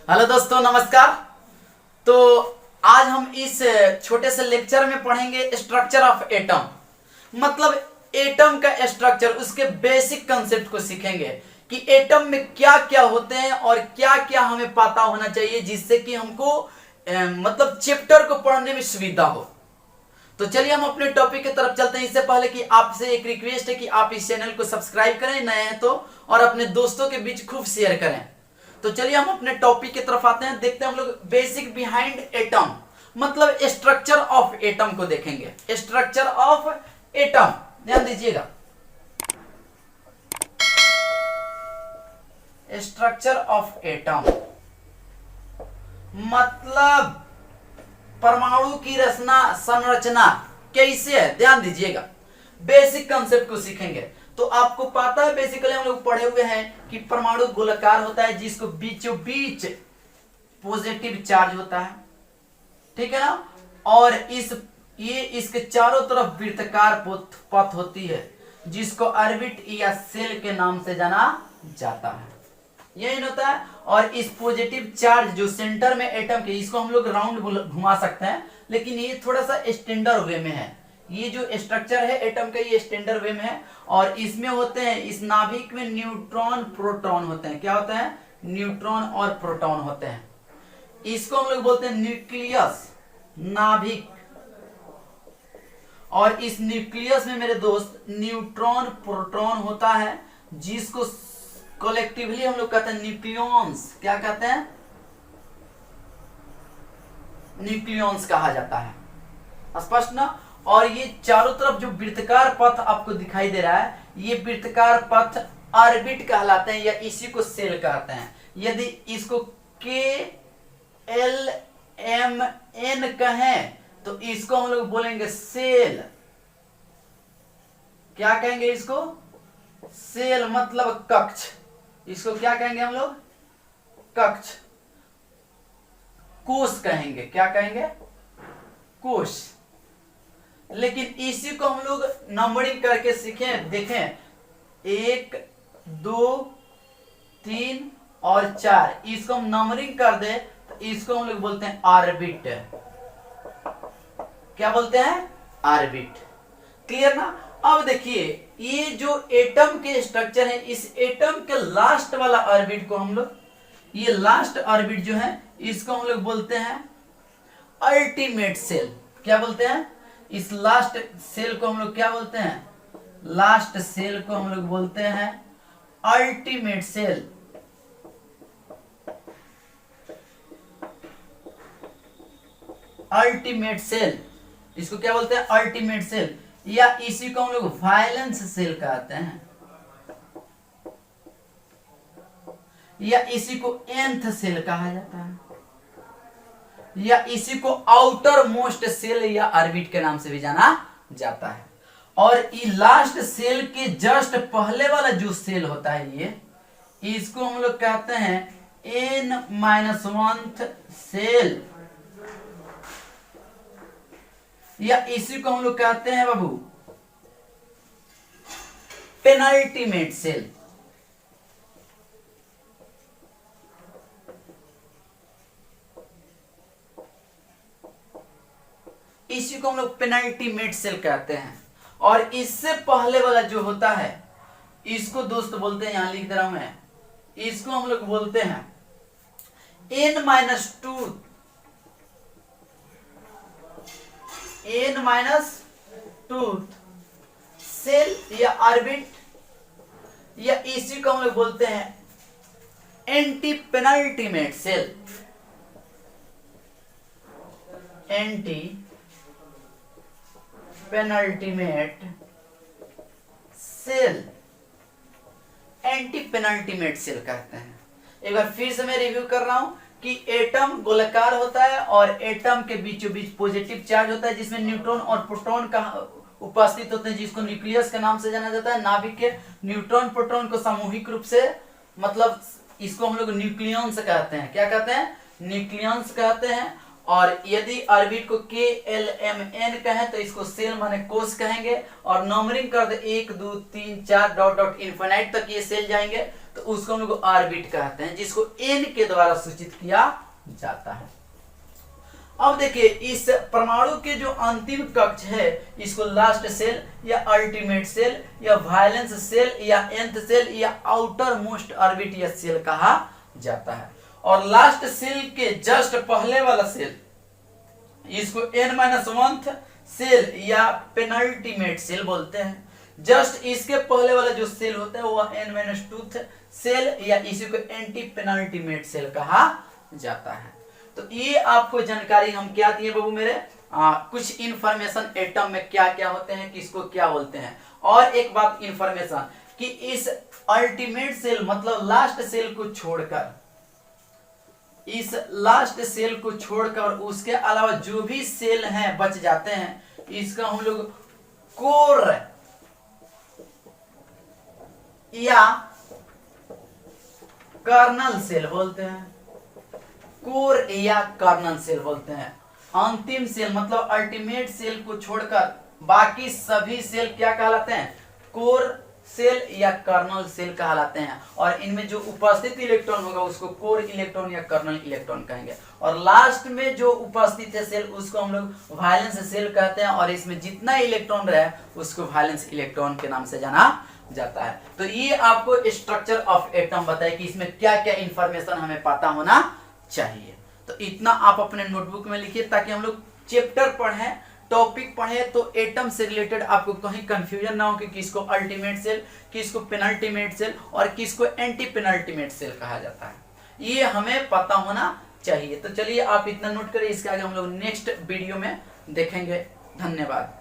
Hello दोस्तों, नमस्कार। तो आज हम इस छोटे से लेक्चर में पढ़ेंगे स्ट्रक्चर ऑफ एटम। मतलब एटम का स्ट्रक्चर, उसके बेसिक कंसेप्ट को सीखेंगे कि एटम में क्या क्या होते हैं और क्या क्या हमें पता होना चाहिए, जिससे कि हमको मतलब चैप्टर को पढ़ने में सुविधा हो। तो चलिए हम अपने टॉपिक की तरफ चलते हैं। इससे पहले कि आपसे एक रिक्वेस्ट है कि आप इस चैनल को सब्सक्राइब करें नए हैं तो, और अपने दोस्तों के बीच खूब शेयर करें। तो चलिए हम अपने टॉपिक की तरफ आते हैं। देखते हैं हम लोग बेसिक बिहाइंड एटम, मतलब स्ट्रक्चर ऑफ एटम को देखेंगे। स्ट्रक्चर ऑफ एटम, ध्यान दीजिएगा। स्ट्रक्चर ऑफ एटम मतलब परमाणु की रचना संरचना कैसे है, ध्यान दीजिएगा। बेसिक कंसेप्ट को सीखेंगे। तो आपको पता है, बेसिकली हम लोग पढ़े हुए हैं कि परमाणु गोलाकार होता है, जिसको बीचों बीच पॉजिटिव चार्ज होता है, ठीक है ना। और इसके चारों तरफ वृत्ताकार पथ होती है, जिसको ऑर्बिट या सेल के नाम से जाना जाता है। यही होता है। और इस पॉजिटिव चार्ज जो सेंटर में एटम के, इसको हम लोग राउंड घुमा सकते हैं, लेकिन ये थोड़ा सा स्टैंडर्ड वे में है। ये जो स्ट्रक्चर है एटम का, ये स्टैंडर्ड वे में है। और इसमें होते हैं, इस नाभिक में न्यूट्रॉन प्रोटॉन होते हैं। क्या होते हैं? न्यूट्रॉन और प्रोटॉन होते हैं। इसको हम लोग बोलते हैं न्यूक्लियस, नाभिक। और इस न्यूक्लियस में मेरे दोस्त न्यूट्रॉन प्रोटॉन होता है, जिसको कलेक्टिवली हम लोग कहते हैं न्यूक्लियॉन्स। क्या कहते हैं? न्यूक्लियॉन्स कहा जाता है। स्पष्ट ना। और ये चारों तरफ जो वृत्ताकार पथ आपको दिखाई दे रहा है, ये वृत्ताकार पथ ऑर्बिट कहलाते हैं, या इसी को सेल कहते हैं। यदि इसको के एल एम एन कहें तो इसको हम लोग बोलेंगे सेल। क्या कहेंगे इसको? सेल मतलब कक्ष। इसको क्या कहेंगे हम लोग? कक्ष। कोष कहेंगे। क्या कहेंगे? कोष। लेकिन इसी को हम लोग नंबरिंग करके सीखें, देखें 1 2 3 और 4, इसको हम नंबरिंग कर दे तो इसको हम लोग बोलते हैं ऑर्बिट। क्या बोलते हैं? ऑर्बिट। क्लियर ना। अब देखिए, ये जो एटम के स्ट्रक्चर है, इस एटम के लास्ट वाला ऑर्बिट को हम लोग, ये लास्ट ऑर्बिट जो है, इसको हम लोग बोलते हैं अल्टीमेट सेल। क्या बोलते हैं? इस लास्ट सेल को हम लोग क्या बोलते हैं? लास्ट सेल को हम लोग बोलते हैं अल्टीमेट सेल। अल्टीमेट सेल, इसको क्या बोलते हैं? Ultimate cell. या इसी को हम लोग वायलेंस सेल कहते हैं, या इसी को nth सेल कहा जाता है, या इसी को आउटर मोस्ट सेल या ऑर्बिट के नाम से भी जाना जाता है। और ये लास्ट सेल के जस्ट पहले वाला जो सेल होता है, ये इसको हम लोग कहते हैं n-1th सेल, या इसी को हम लोग कहते हैं बाबू पेनल्टीमेट सेल। इसी को हम लोग पेनल्टीमेट सेल कहते हैं। और इससे पहले वाला जो होता है, इसको दोस्त बोलते हैं, यहां लिख दे रहा हूं मैं, इसको हम लोग बोलते हैं n-2 सेल या ऑर्बिट, या इसी को हम लोग बोलते हैं anti penultimate shell. Anti penultimate shell, anti penultimate shell कहते हैं। एक बार फिर से मैं रिव्यू कर रहा हूं कि एटम गोलाकार होता है और एटम के बीचों बीच पॉजिटिव चार्ज होता है, जिसमें न्यूट्रॉन और प्रोटॉन का उपस्थित होते हैं, जिसको न्यूक्लियस के नाम से जाना जाता है। नाभिक के न्यूट्रॉन प्रोटॉन को सामूहिक रूप से, मतलब इसको हम लोग न्यूक्लियॉन्स कहते हैं। क्या कहते हैं? न्यूक्लियॉन्स कहते हैं। और यदि ऑर्बिट को KLMN कहें तो इसको सेल माने कोष कहेंगे, और नंबरिंग कर दे 1 2 3 4 डॉट डॉट इनफिनाइट तक ये सेल जाएंगे तो उसको हम लोग ऑर्बिट कहते हैं, जिसको N के द्वारा सूचित किया जाता है। अब देखिए इस परमाणु के जो अंतिम कक्ष है इसको लास्ट सेल या अल्टीमेट सेल या वायलेंस सेल या nth सेल या आउटर मोस्ट ऑर्बिट या सेल कहा जाता है। और लास्ट सेल के जस्ट पहले वाला सेल इसको n-1th सेल या पेनल्टीमेट सेल बोलते हैं। जस्ट इसके पहले वाला जो सेल होता है वो n-2th सेल या इसी को एंटी पेनल्टीमेट सेल कहा जाता है। तो ये आपको जानकारी हम क्या दिए बाबू मेरे, कुछ इंफॉर्मेशन एटम में क्या क्या होते हैं, किसको क्या बोलते हैं। और एक बात इंफॉर्मेशन कि इस अल्टीमेट सेल मतलब लास्ट सेल को छोड़कर, इस लास्ट सेल को छोड़कर उसके अलावा जो भी सेल हैं बच जाते हैं इसका हम लोग कोर या कर्नल सेल बोलते हैं, कोर या कर्नल सेल बोलते हैं। अंतिम सेल मतलब अल्टीमेट सेल को छोड़कर बाकी सभी सेल क्या कहलाते हैं, कोर सेल या कर्नल सेल कहलाते हैं। और इनमें जो उपस्थित इलेक्ट्रॉन होगा उसको कोर इलेक्ट्रॉन या कर्नल इलेक्ट्रॉन कहेंगे। और लास्ट में जो उपस्थित है सेल उसको हम लोग वायलेंस सेल कहते हैं, और इसमें जितना इलेक्ट्रॉन रहे उसको वायलेंस इलेक्ट्रॉन के नाम से जाना जाता है। तो ये आपको स्ट्रक्चर ऑफ एटम बताए कि इसमें क्या क्या इंफॉर्मेशन हमें पता होना चाहिए। तो इतना आप अपने नोटबुक में लिखिए ताकि हम लोग चैप्टर पढ़ें, टॉपिक पढ़े तो एटम से रिलेटेड आपको कहीं कंफ्यूजन ना हो कि किसको अल्टीमेट सेल, किसको पेनल्टीमेट सेल और किसको एंटी पेनल्टीमेट सेल कहा जाता है, ये हमें पता होना चाहिए। तो चलिए आप इतना नोट करिए, इसके आगे हम लोग नेक्स्ट वीडियो में देखेंगे। धन्यवाद।